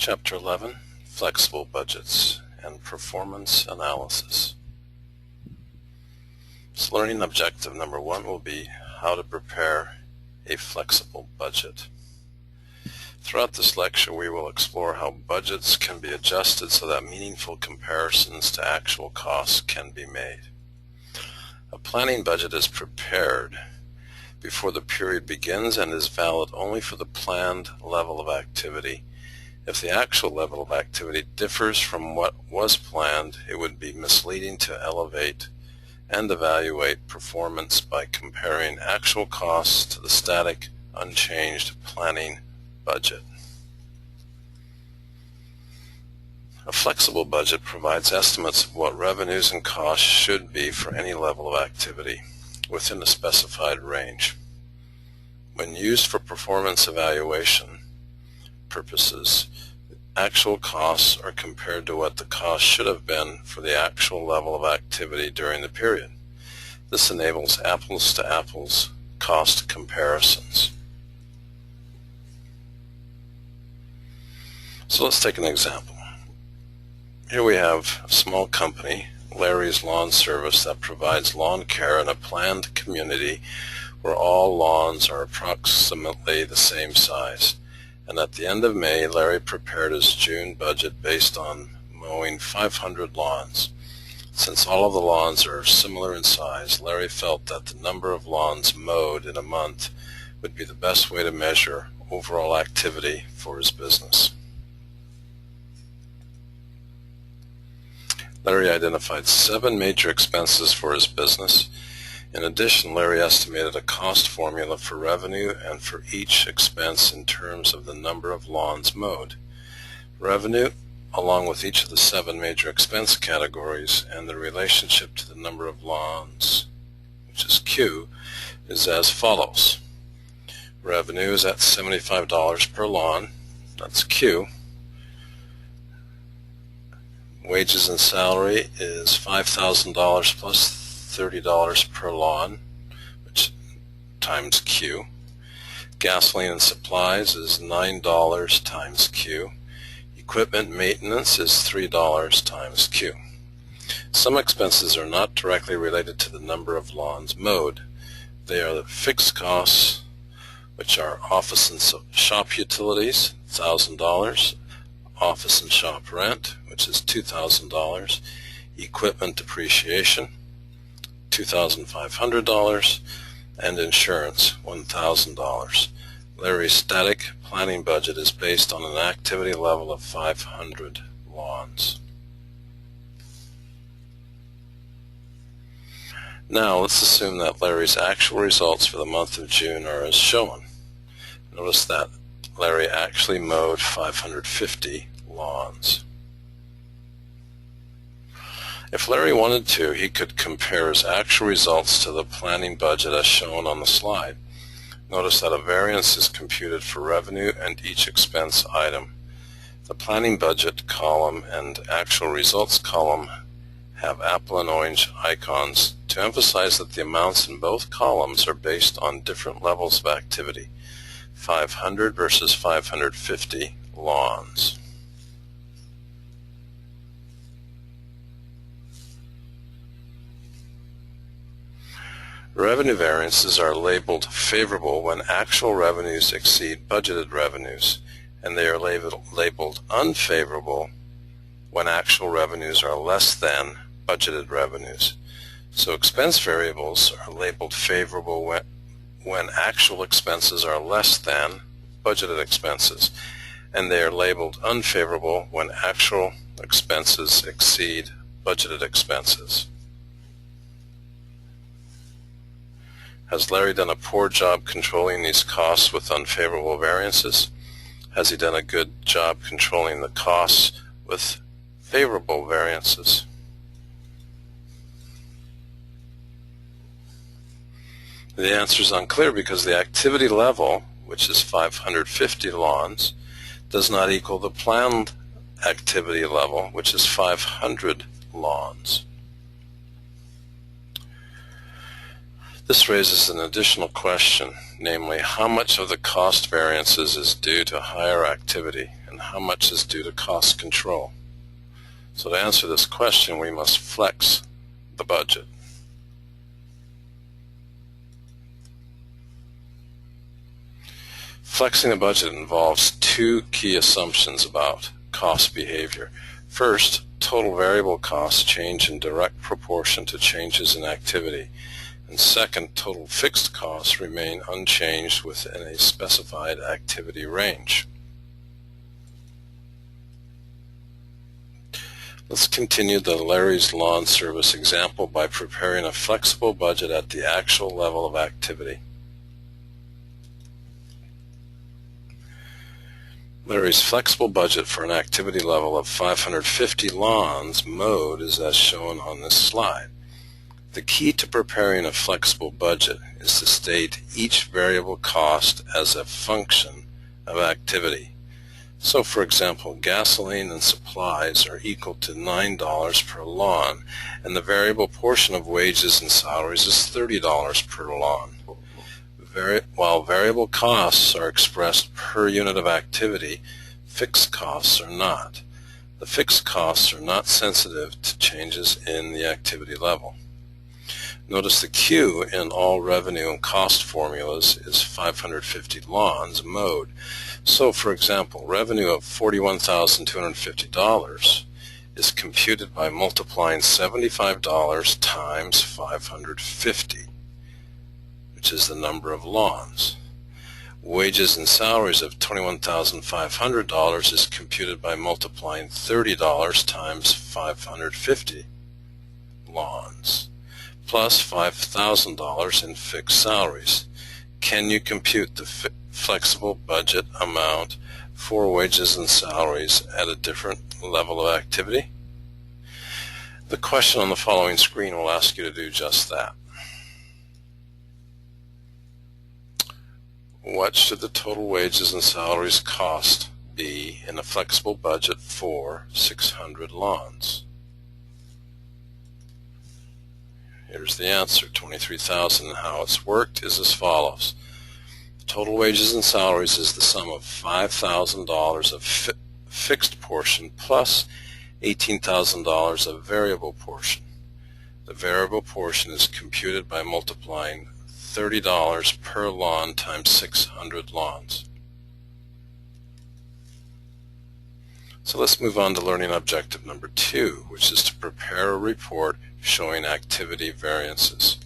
Chapter 11, Flexible Budgets and Performance Analysis. So learning objective number 1 will be how to prepare a flexible budget. Throughout this lecture, we will explore how budgets can be adjusted so that meaningful comparisons to actual costs can be made. A planning budget is prepared before the period begins and is valid only for the planned level of activity. If the actual level of activity differs from what was planned, it would be misleading to elevate and evaluate performance by comparing actual costs to the static, unchanged planning budget. A flexible budget provides estimates of what revenues and costs should be for any level of activity within a specified range. When used for performance evaluation purposes, actual costs are compared to what the cost should have been for the actual level of activity during the period. This enables apples-to-apples cost comparisons. So let's take an example. Here we have a small company, Larry's Lawn Service, that provides lawn care in a planned community where all lawns are approximately the same size. And at the end of May, Larry prepared his June budget based on mowing 500 lawns. Since all of the lawns are similar in size, Larry felt that the number of lawns mowed in a month would be the best way to measure overall activity for his business. Larry identified 7 major expenses for his business. In addition, Larry estimated a cost formula for revenue and for each expense in terms of the number of lawns mowed. Revenue, along with each of the 7 major expense categories and the relationship to the number of lawns, which is Q, is as follows. Revenue is at $75 per lawn, that's Q. Wages and salary is $5,000 plus $30 per lawn, which times Q. Gasoline and supplies is $9 times Q. Equipment maintenance is $3 times Q. Some expenses are not directly related to the number of lawns mowed. They are the fixed costs, which are office and shop utilities, $1,000, office and shop rent, which is $2,000, equipment depreciation, $2,500, and insurance, $1,000. Larry's static planning budget is based on an activity level of 500 lawns. Now let's assume that Larry's actual results for the month of June are as shown. Notice that Larry actually mowed 550 lawns. If Larry wanted to, he could compare his actual results to the planning budget as shown on the slide. Notice that a variance is computed for revenue and each expense item. The planning budget column and actual results column have apple and orange icons to emphasize that the amounts in both columns are based on different levels of activity, 500 versus 550 lawns. Revenue variances are labeled favorable when actual revenues exceed budgeted revenues, and they are labeled unfavorable when actual revenues are less than budgeted revenues. So expense variables are labeled favorable when actual expenses are less than budgeted expenses, and they are labeled unfavorable when actual expenses exceed budgeted expenses. Has Larry done a poor job controlling these costs with unfavorable variances? Has he done a good job controlling the costs with favorable variances? The answer is unclear because the activity level, which is 550 lawns, does not equal the planned activity level, which is 500 lawns. This raises an additional question. namely how much of the cost variances is due to higher activity and how much is due to cost control. So to answer this question, we must flex the budget. Flexing the budget involves two key assumptions about cost behavior. First, total variable costs change in direct proportion to changes in activity. And second, total fixed costs remain unchanged within a specified activity range. Let's continue the Larry's Lawn Service example by preparing a flexible budget at the actual level of activity. Larry's flexible budget for an activity level of 550 lawns mowed is as shown on this slide. The key to preparing a flexible budget is to state each variable cost as a function of activity. So for example, gasoline and supplies are equal to $9 per lawn, and the variable portion of wages and salaries is $30 per lawn. While variable costs are expressed per unit of activity, fixed costs are not. The fixed costs are not sensitive to changes in the activity level. Notice the Q in all revenue and cost formulas is 550 lawns mowed. So for example, revenue of $41,250 is computed by multiplying $75 times 550. Which is the number of lawns. Wages and salaries of $21,500 is computed by multiplying $30 times 550 lawns, plus $5,000 in fixed salaries. Can you compute the flexible budget amount for wages and salaries at a different level of activity? The question on the following screen will ask you to do just that. What should the total wages and salaries cost be in a flexible budget for 600 lawns? Here's the answer, $23,000. How it's worked is as follows. Total wages and salaries is the sum of $5,000 of fixed portion plus $18,000 of variable portion. The variable portion is computed by multiplying $30 per lawn times 600 lawns. So let's move on to learning objective number 2, which is to prepare a report showing activity variances.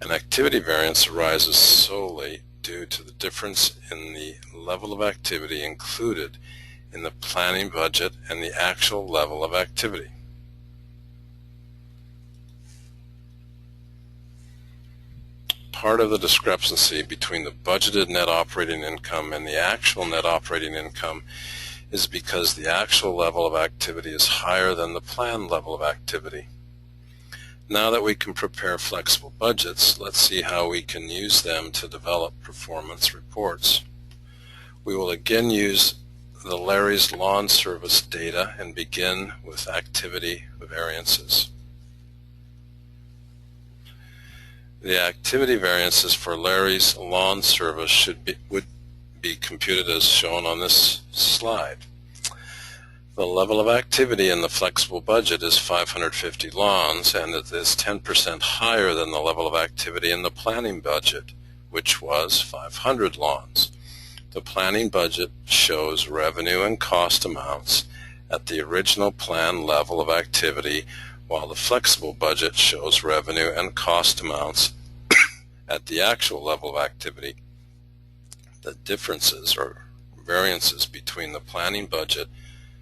An activity variance arises solely due to the difference in the level of activity included in the planning budget and the actual level of activity. Part of the discrepancy between the budgeted net operating income and the actual net operating income is because the actual level of activity is higher than the planned level of activity. Now that we can prepare flexible budgets, let's see how we can use them to develop performance reports. We will again use the Larry's Lawn Service data and begin with activity variances. The activity variances for Larry's Lawn Service would be computed as shown on this slide. The level of activity in the flexible budget is 550 lawns, and it is 10% higher than the level of activity in the planning budget, which was 500 lawns. The planning budget shows revenue and cost amounts at the original plan level of activity, while the flexible budget shows revenue and cost amounts at the actual level of activity. The differences or variances between the planning budget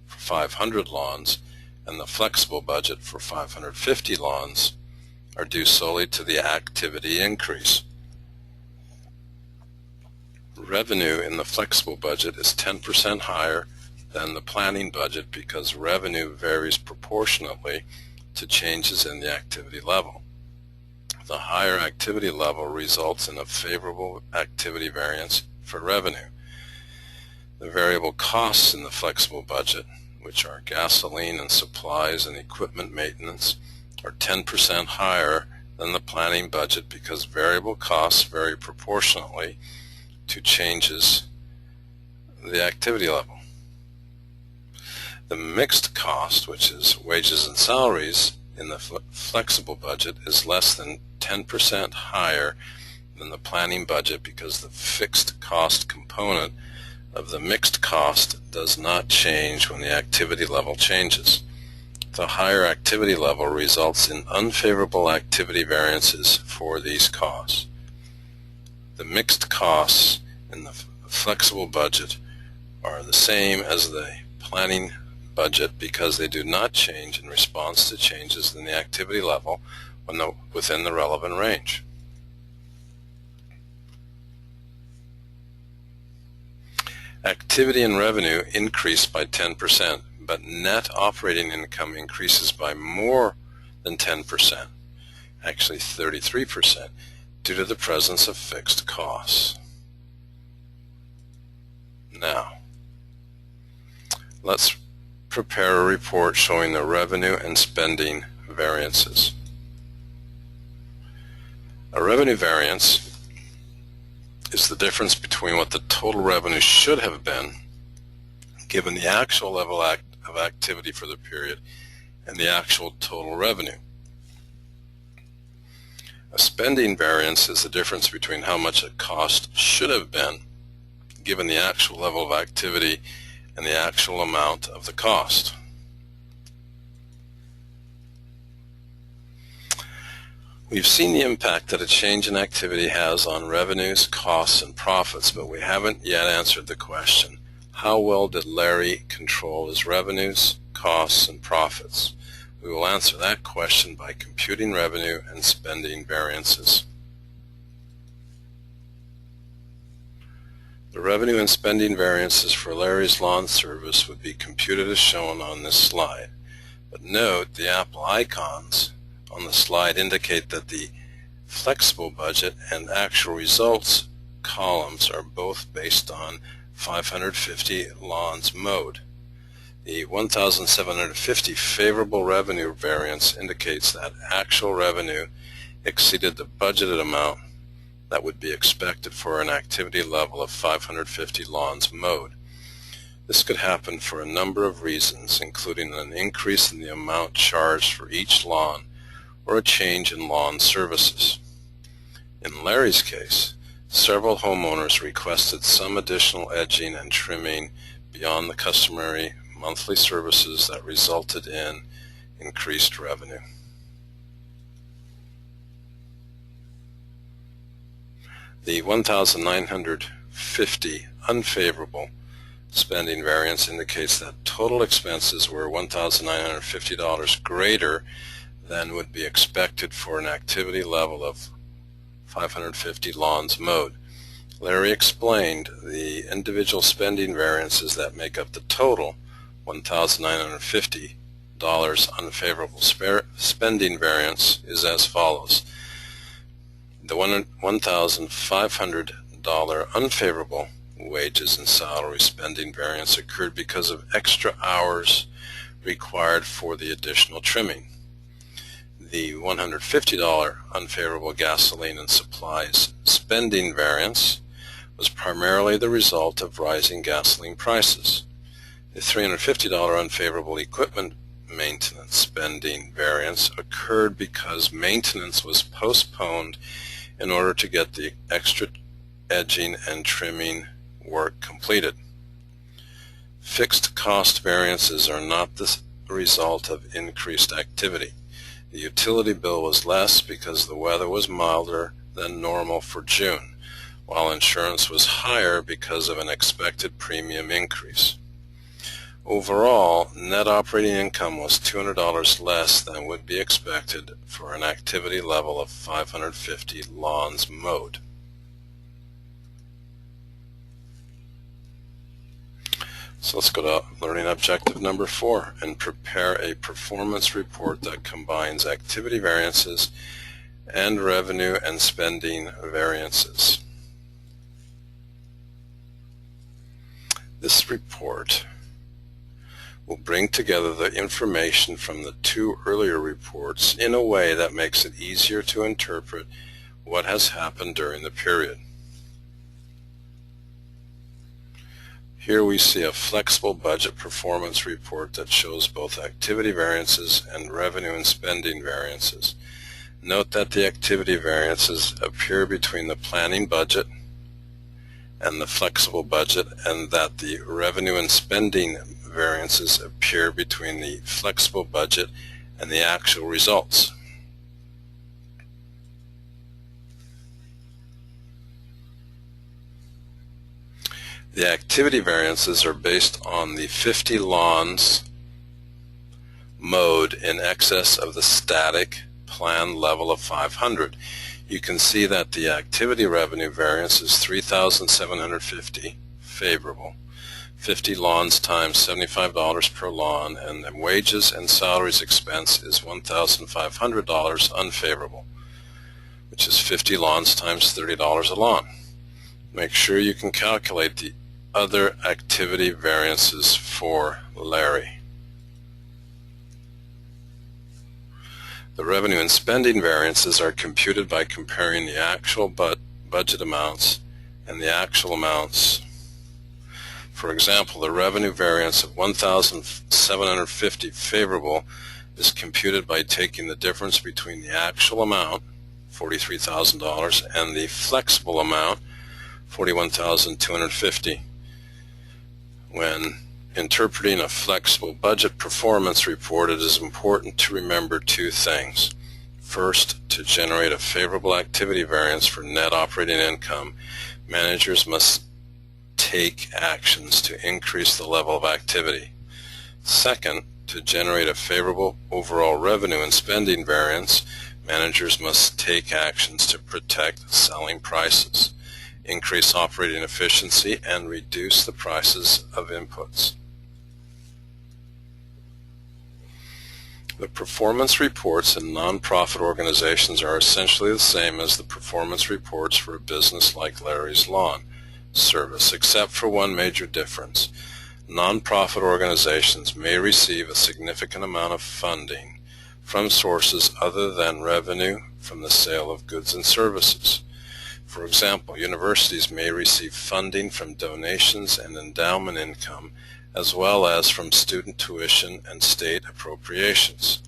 for 500 lawns and the flexible budget for 550 lawns are due solely to the activity increase. Revenue in the flexible budget is 10% higher than the planning budget because revenue varies proportionately to changes in the activity level. The higher activity level results in a favorable activity variance for revenue. The variable costs in the flexible budget, which are gasoline and supplies and equipment maintenance, are 10% higher than the planning budget because variable costs vary proportionately to changes in the activity level. The mixed cost, which is wages and salaries, in the flexible budget is less than 10% higher than the planning budget because the fixed cost component of the mixed cost does not change when the activity level changes. The higher activity level results in unfavorable activity variances for these costs. The mixed costs in the flexible budget are the same as the planning budget because they do not change in response to changes in the activity level within the relevant range. Activity and revenue increased by 10%, but net operating income increases by more than 10%, actually 33%, due to the presence of fixed costs. Now, let's prepare a report showing the revenue and spending variances. A revenue variance is the difference between what the total revenue should have been given the actual level of activity for the period and the actual total revenue. A spending variance is the difference between how much a cost should have been given the actual level of activity and the actual amount of the cost. We've seen the impact that a change in activity has on revenues, costs, and profits, but we haven't yet answered the question, how well did Larry control his revenues, costs, and profits? We will answer that question by computing revenue and spending variances. The revenue and spending variances for Larry's lawn service would be computed as shown on this slide. But note the Apple icons on the slide indicate that the flexible budget and actual results columns are both based on 550 lawns mowed. The 1,750 favorable revenue variance indicates that actual revenue exceeded the budgeted amount that would be expected for an activity level of 550 lawns mowed. This could happen for a number of reasons, including an increase in the amount charged for each lawn or a change in lawn services. In Larry's case, several homeowners requested some additional edging and trimming beyond the customary monthly services that resulted in increased revenue. The 1,950 unfavorable spending variance indicates that total expenses were $1,950 greater than would be expected for an activity level of 550 lawns mowed. Larry explained the individual spending variances that make up the total $1,950 unfavorable spending variance is as follows. The $1,500 unfavorable wages and salary spending variance occurred because of extra hours required for the additional trimming. The $150 unfavorable gasoline and supplies spending variance was primarily the result of rising gasoline prices. The $350 unfavorable equipment maintenance spending variance occurred because maintenance was postponed in order to get the extra edging and trimming work completed. Fixed cost variances are not the result of increased activity. The utility bill was less because the weather was milder than normal for June, while insurance was higher because of an expected premium increase. Overall, net operating income was $200 less than would be expected for an activity level of 550 lawns mowed. So let's go to learning objective number 4 and prepare a performance report that combines activity variances and revenue and spending variances. This report We'll bring together the information from the two earlier reports in a way that makes it easier to interpret what has happened during the period. Here we see a flexible budget performance report that shows both activity variances and revenue and spending variances. Note that the activity variances appear between the planning budget and the flexible budget, and that the revenue and spending variances appear between the flexible budget and the actual results. The activity variances are based on the 50 lawns mowed in excess of the static planned level of 500. You can see that the activity revenue variance is $3,750, favorable. 50 lawns times $75 per lawn, and the wages and salaries expense is $1,500, unfavorable, which is 50 lawns times $30 a lawn. Make sure you can calculate the other activity variances for Larry. The revenue and spending variances are computed by comparing the actual budget amounts and the actual amounts. For example, the revenue variance of $1,750 favorable is computed by taking the difference between the actual amount, $43,000, and the flexible amount, $41,250. When interpreting a flexible budget performance report, it is important to remember two things. First, to generate a favorable activity variance for net operating income, managers must take actions to increase the level of activity. Second, to generate a favorable overall revenue and spending variance, managers must take actions to protect selling prices, increase operating efficiency, and reduce the prices of inputs. The performance reports in nonprofit organizations are essentially the same as the performance reports for a business like Larry's Lawn Service, except for one major difference. Nonprofit organizations may receive a significant amount of funding from sources other than revenue from the sale of goods and services. For example, universities may receive funding from donations and endowment income, as well as from student tuition and state appropriations.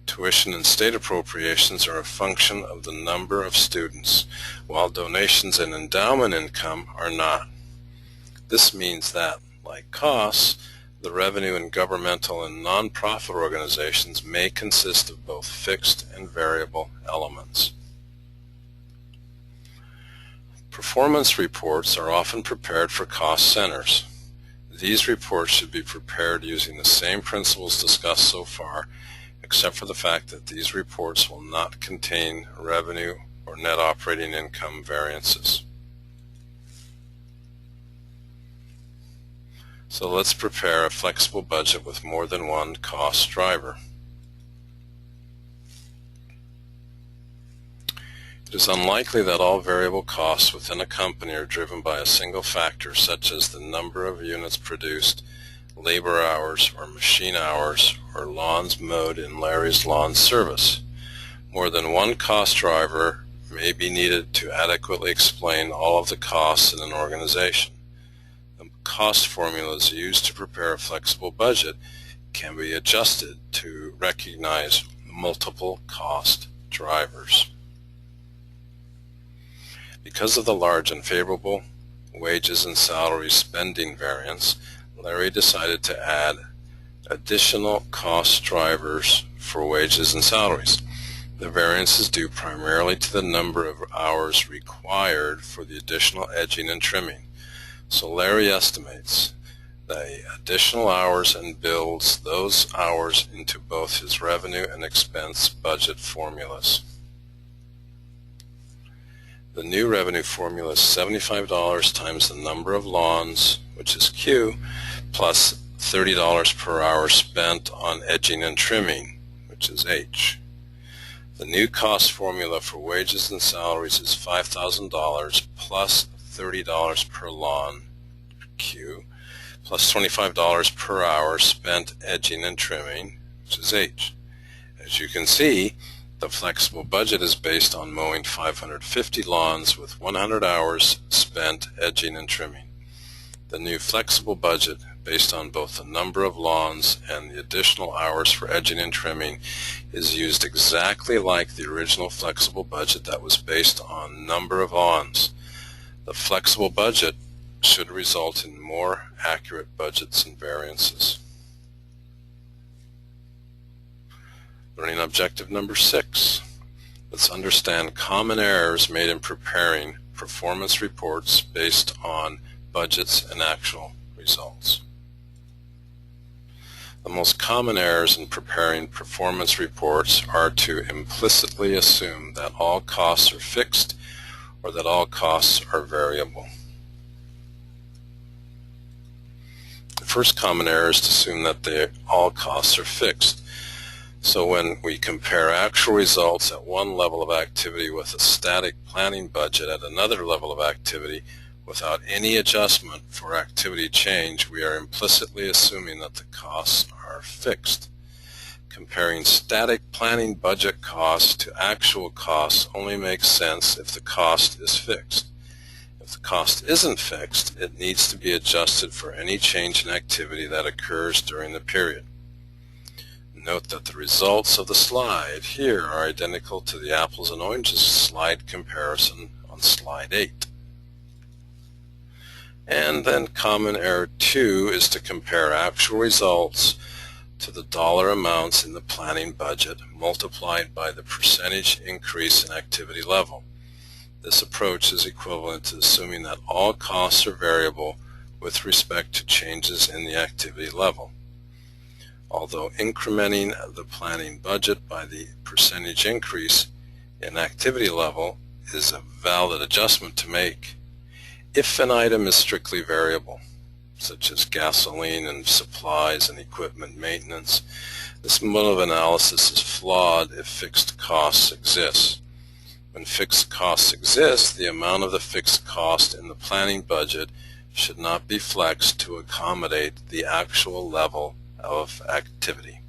Tuition and state appropriations are a function of the number of students, while donations and endowment income are not. This means that, like costs, the revenue in governmental and nonprofit organizations may consist of both fixed and variable elements. Performance reports are often prepared for cost centers. These reports should be prepared using the same principles discussed so far, except for the fact that these reports will not contain revenue or net operating income variances. So let's prepare a flexible budget with more than one cost driver. It is unlikely that all variable costs within a company are driven by a single factor, such as the number of units produced, labor hours, or machine hours, or lawns mowed in Larry's Lawn Service. More than one cost driver may be needed to adequately explain all of the costs in an organization. The cost formulas used to prepare a flexible budget can be adjusted to recognize multiple cost drivers. Because of the large unfavorable wages and salaries spending variance, Larry decided to add additional cost drivers for wages and salaries. The variance is due primarily to the number of hours required for the additional edging and trimming. So Larry estimates the additional hours and builds those hours into both his revenue and expense budget formulas. The new revenue formula is $75 times the number of lawns, which is Q, plus $30 per hour spent on edging and trimming, which is H. The new cost formula for wages and salaries is $5,000 plus $30 per lawn, Q, plus $25 per hour spent edging and trimming, which is H. As you can see, the flexible budget is based on mowing 550 lawns with 100 hours spent edging and trimming. The new flexible budget, based on both the number of lawns and the additional hours for edging and trimming, is used exactly like the original flexible budget that was based on number of lawns. The flexible budget should result in more accurate budgets and variances. Learning objective number 6. Let's understand common errors made in preparing performance reports based on budgets and actual results. The most common errors in preparing performance reports are to implicitly assume that all costs are fixed or that all costs are variable. The first common error is to assume that all costs are fixed. So when we compare actual results at one level of activity with a static planning budget at another level of activity, without any adjustment for activity change, we are implicitly assuming that the costs are fixed. Comparing static planning budget costs to actual costs only makes sense if the cost is fixed. If the cost isn't fixed, it needs to be adjusted for any change in activity that occurs during the period. Note that the results of the slide here are identical to the apples and oranges slide comparison on slide 8. And then common error 2 is to compare actual results to the dollar amounts in the planning budget multiplied by the percentage increase in activity level. This approach is equivalent to assuming that all costs are variable with respect to changes in the activity level. Although incrementing the planning budget by the percentage increase in activity level is a valid adjustment to make, if an item is strictly variable, such as gasoline and supplies and equipment maintenance, this mode of analysis is flawed if fixed costs exist. When fixed costs exist, the amount of the fixed cost in the planning budget should not be flexed to accommodate the actual level of activity.